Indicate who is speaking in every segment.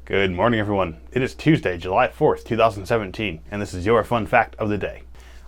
Speaker 1: Good morning, everyone. It is Tuesday, July 4th, 2017, and this is your fun fact of the day.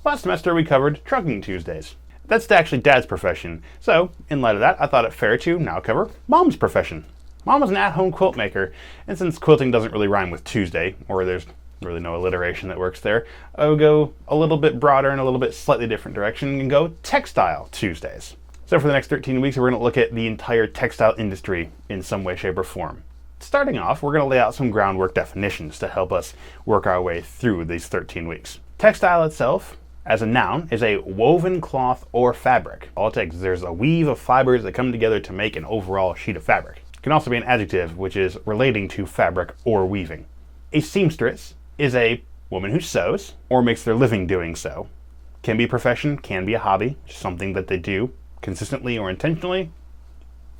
Speaker 1: Last semester we covered Trucking Tuesdays. That's actually Dad's profession, so in light of that, I thought it fair to now cover Mom's profession. Mom was an at-home quilt maker, and since quilting doesn't really rhyme with Tuesday, or there's really no alliteration that works there, I would go a little bit broader and a little bit slightly different direction and go Textile Tuesdays. So for the next 13 weeks, we're going to look at the entire textile industry in some way, shape, or form. Starting off, we're going to lay out some groundwork definitions to help us work our way through these 13 weeks. Textile itself, as a noun, is a woven cloth or fabric. All it takes is there's a weave of fibers that come together to make an overall sheet of fabric. It can also be an adjective, which is relating to fabric or weaving. A seamstress is a woman who sews or makes their living doing so. Can be a profession, can be a hobby, something that they do consistently or intentionally.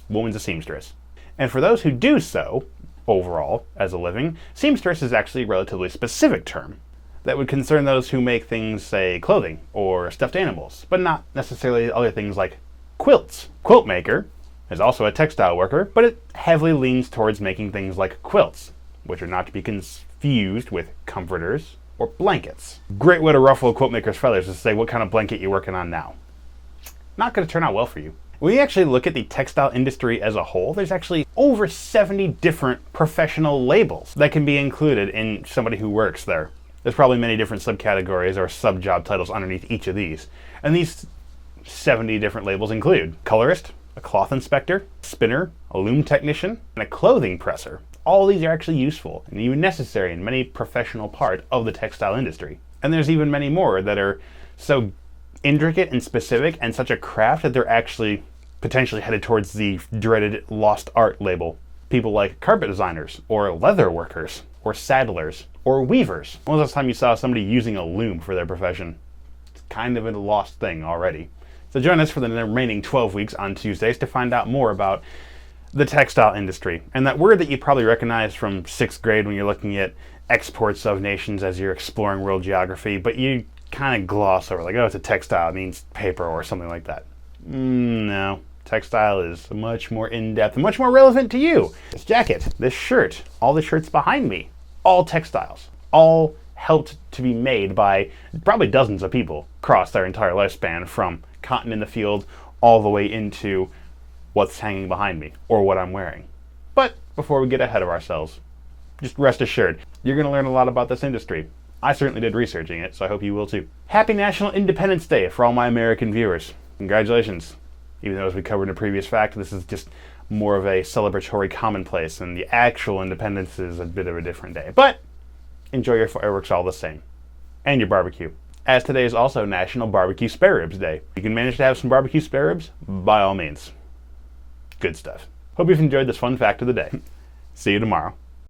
Speaker 1: Woman's a seamstress. And for those who do so, overall, as a living, seamstress is actually a relatively specific term that would concern those who make things, say, clothing or stuffed animals, but not necessarily other things like quilts. Quilt maker is also a textile worker, but it heavily leans towards making things like quilts, which are not to be confused with comforters or blankets. Great way to ruffle a quilt maker's feathers is to say what kind of blanket you're working on now. Not going to turn out well for you. When you actually look at the textile industry as a whole, there's actually over 70 different professional labels that can be included in somebody who works there. There's probably many different subcategories or sub-job titles underneath each of these. And these 70 different labels include colorist, a cloth inspector, spinner, a loom technician, and a clothing presser. All these are actually useful and even necessary in many professional part of the textile industry. And there's even many more that are so intricate and specific and such a craft that they're actually potentially headed towards the dreaded lost art label. People like carpet designers, or leather workers, or saddlers, or weavers. When was the last time you saw somebody using a loom for their profession? It's kind of a lost thing already. So join us for the remaining 12 weeks on Tuesdays to find out more about the textile industry. And that word that you probably recognize from 6th grade when you're looking at exports of nations as you're exploring world geography, but you kind of gloss over, like, oh, it's a textile, it means paper or something like that. No. Textile is much more in-depth and much more relevant to you. This jacket, this shirt, all the shirts behind me, all textiles, all helped to be made by probably dozens of people across their entire lifespan, from cotton in the field all the way into what's hanging behind me or what I'm wearing. But before we get ahead of ourselves, just rest assured, you're going to learn a lot about this industry. I certainly did researching it, so I hope you will too. Happy National Independence Day for all my American viewers. Congratulations. Even though, as we covered in a previous fact, this is just more of a celebratory commonplace, and the actual independence is a bit of a different day. But enjoy your fireworks all the same. And your barbecue. As today is also National Barbecue Spare Ribs Day. If you can manage to have some barbecue spare ribs, by all means. Good stuff. Hope you've enjoyed this fun fact of the day. See you tomorrow.